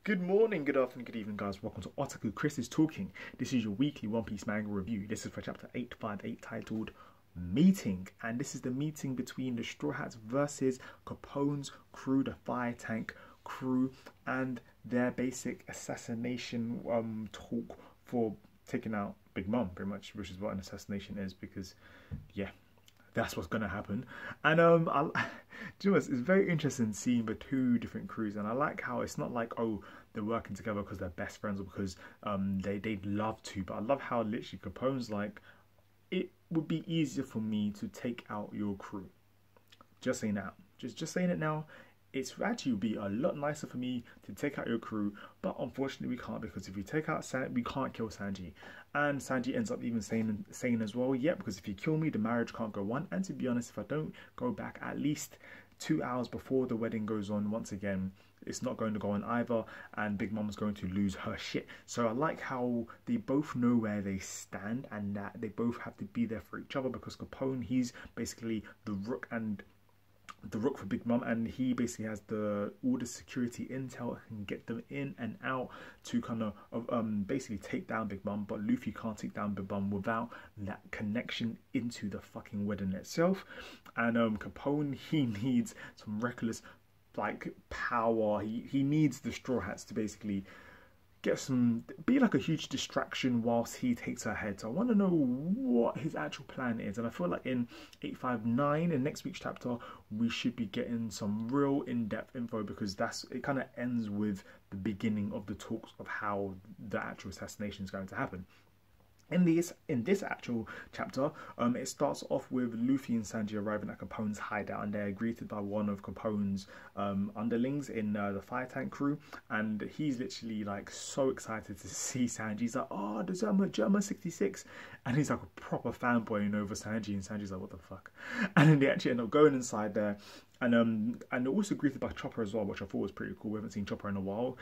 Good morning, good afternoon, good evening, guys. Welcome to Otaku Chris is Talking. This is your weekly One Piece Manga Review. This is for chapter 858 titled Meeting. And this is the meeting between the Straw Hats versus Capone's crew, the fire tank crew, and their basic assassination talk for taking out Big Mom, pretty much, which is what an assassination is because, yeah, that's what's going to happen. And do you know, it's very interesting seeing the two different crews, and I like how it's not like, oh, they're working together because they're best friends or because they'd love to, but I love how literally Capone's like, it would be easier for me to take out your crew. Just saying that. Just saying it now. It's actually would be a lot nicer for me to take out your crew, but unfortunately we can't, because if we take out we can't kill Sanji. And Sanji ends up even saying as well, yeah, because if you kill me, the marriage can't go on. And to be honest, if I don't go back at least 2 hours before the wedding goes on once again, it's not going to go on either, and Big Mom's going to lose her shit. So I like how they both know where they stand and that they both have to be there for each other, because Capone, he's basically the rook for Big Mom, and he basically has all the security intel and get them in and out to kind of basically take down Big Mom. But Luffy can't take down Big Mom without that connection into the fucking wedding itself. And Capone, he needs some reckless like power. He needs the Straw Hats to basically be like a huge distraction whilst he takes her head. So I want to know what his actual plan is, and I feel like in 859, in next week's chapter, we should be getting some real in-depth info, because it kind of ends with the beginning of the talks of how the actual assassination is going to happen. In this actual chapter, it starts off with Luffy and Sanji arriving at Capone's hideout, and they're greeted by one of Capone's underlings in the fire tank crew, and he's literally like so excited to see Sanji. He's like, oh, the German 66, and he's like a proper fanboying over Sanji, and Sanji's like, what the fuck? And then they actually end up going inside there. And they're also greeted by Chopper as well, which I thought was pretty cool. We haven't seen Chopper in a while,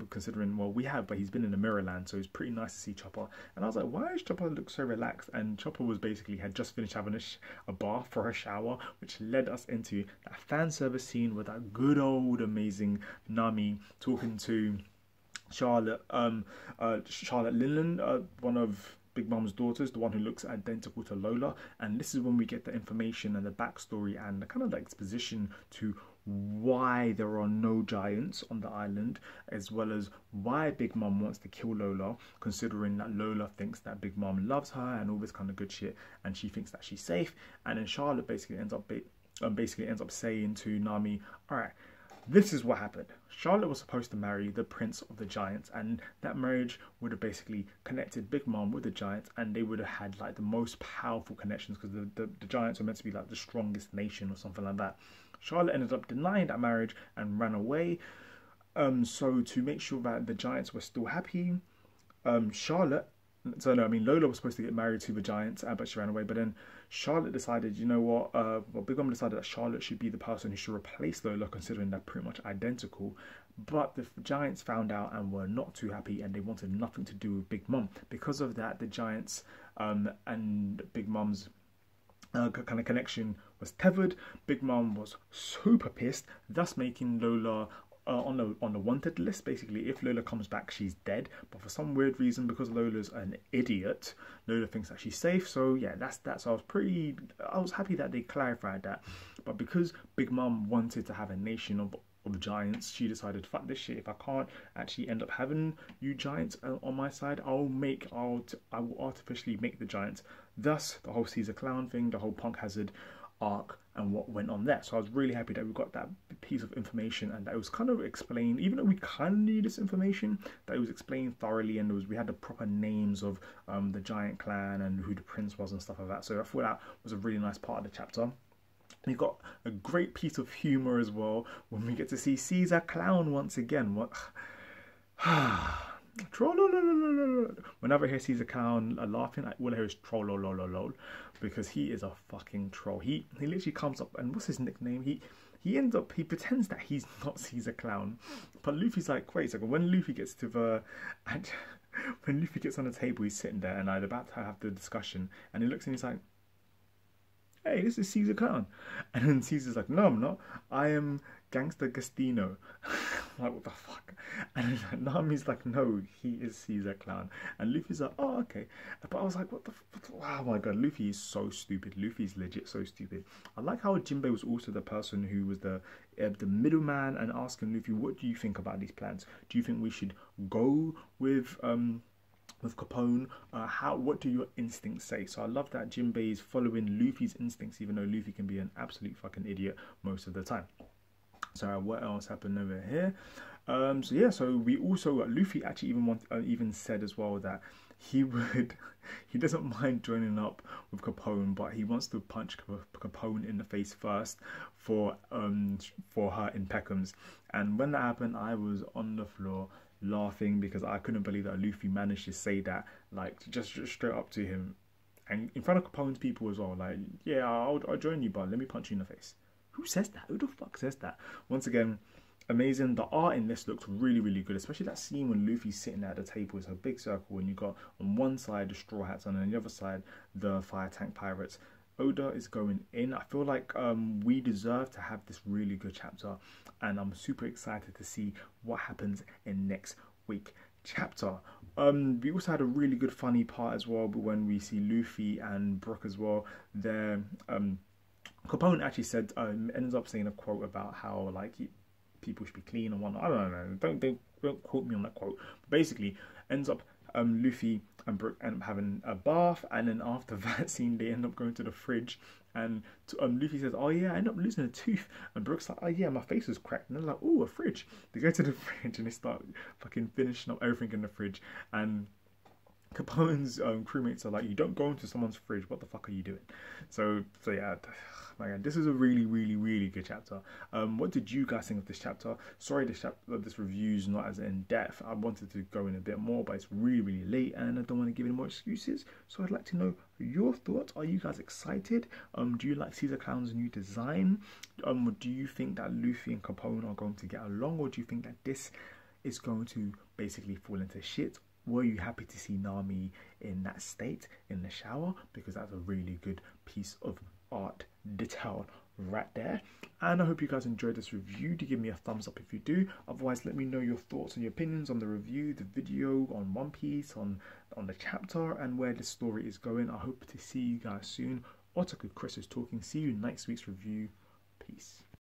considering, well, we have, but he's been in the Mirror Land, so it's pretty nice to see Chopper. And I was like, why does Chopper look so relaxed? And Chopper had just finished having a bath for a shower, which led us into that fan service scene with that good old amazing Nami talking to Charlotte Linland, one of Big Mom's daughters, the one who looks identical to Lola. And this is when we get the information and the backstory and the kind of the exposition to why there are no giants on the island, as well as why Big Mom wants to kill Lola, considering that Lola thinks that Big Mom loves her and all this kind of good shit, and she thinks that she's safe. And then Charlotte basically ends up saying to Nami, all right, this is what happened. Charlotte was supposed to marry the Prince of the Giants, and that marriage would have basically connected Big Mom with the Giants, and they would have had like the most powerful connections, because the Giants were meant to be like the strongest nation or something like that. Charlotte ended up denying that marriage and ran away. So to make sure that the Giants were still happy, Lola was supposed to get married to the Giants, but she ran away. But then Charlotte decided, you know what, Big Mom decided that Charlotte should be the person who should replace Lola, considering they're pretty much identical. But the Giants found out and were not too happy, and they wanted nothing to do with Big Mom. Because of that, the Giants and Big Mom's kind of connection was tethered. Big Mom was super pissed, thus making Lola on the wanted list. Basically, if Lola comes back, she's dead. But for some weird reason, because Lola's an idiot, Lola thinks that she's safe. So yeah, that's so I was happy that they clarified that. But because Big Mom wanted to have a nation of giants, she decided, fuck this shit. If I can't actually end up having you giants on my side, I will artificially make the giants. Thus, the whole Caesar Clown thing, the whole Punk Hazard arc, and what went on there. So I was really happy that we got that piece of information, and that it was kind of explained, even though we kind of knew this information, that it was explained thoroughly, and we had the proper names of the giant clan and who the prince was and stuff like that. So I thought that was a really nice part of the chapter. And you got a great piece of humour as well when we get to see Caesar Clown once again. What? Whenever I hear Caesar Clown laughing, all I hear is troll, because he is a fucking troll. He literally comes up, and what's his nickname? He pretends that he's not Caesar Clown, but Luffy's like, wait a second. When Luffy gets on the table, he's sitting there, and I'm about to have the discussion, and he looks and he's like, hey, this is Caesar Clown. And then Caesar's like, no, I'm not. I am Gangster Gastino. Like, what the fuck? And Nami's like, no, he is Caesar Clown. And Luffy's like, oh, okay. But I was like, what the oh my god, Luffy is so stupid. Luffy is legit so stupid. I like how Jinbei was also the person who was the middleman and asking Luffy, what do you think about these plans? Do you think we should go with Capone? What do your instincts say? So I love that Jinbei is following Luffy's instincts, even though Luffy can be an absolute fucking idiot most of the time. So what else happened over here? So yeah, so we also Luffy actually even said as well that he doesn't mind joining up with Capone, but he wants to punch Capone in the face first for her in Peckham's. And when that happened, I was on the floor laughing because I couldn't believe that Luffy managed to say that, like, just straight up to him and in front of Capone's people as well. Like, yeah, I'll join you, but let me punch you in the face. Who says that? Who the fuck says that? Once again, amazing. The art in this looked really, really good, especially that scene when Luffy's sitting at the table. It's a big circle, and you got on one side the Straw Hats, and on the other side the Fire Tank Pirates. Oda is going in. I feel like we deserve to have this really good chapter, and I'm super excited to see what happens in next week chapter. We also had a really good funny part as well, but when we see Luffy and Brook as well, they're Capone actually said, ends up saying a quote about how, like, people should be clean and whatnot. I don't know. Don't quote me on that quote. But basically, ends up Luffy and Brook end up having a bath, and then after that scene, they end up going to the fridge, and Luffy says, "Oh yeah, I end up losing a tooth," and Brook's like, "Oh yeah, my face was cracked," and they're like, "Oh, a fridge." They go to the fridge and they start fucking finishing up everything in the fridge, and Capone's crewmates are like, "You don't go into someone's fridge. What the fuck are you doing?" So yeah, my god, this is a really, really, really good chapter. What did you guys think of this chapter? Sorry, this review is not as in depth. I wanted to go in a bit more, but it's really, really late, and I don't want to give any more excuses. So I'd like to know your thoughts. Are you guys excited? Do you like Caesar Clown's new design? Do you think that Luffy and Capone are going to get along, or do you think that this is going to basically fall into shit? Were you happy to see Nami in that state in the shower? Because that's a really good piece of art detail right there. And I hope you guys enjoyed this review. Do give me a thumbs up if you do. Otherwise, let me know your thoughts and your opinions on the review, the video, on One Piece, on the chapter, and where the story is going. I hope to see you guys soon. Otaku Chris is talking. See you in next week's review. Peace.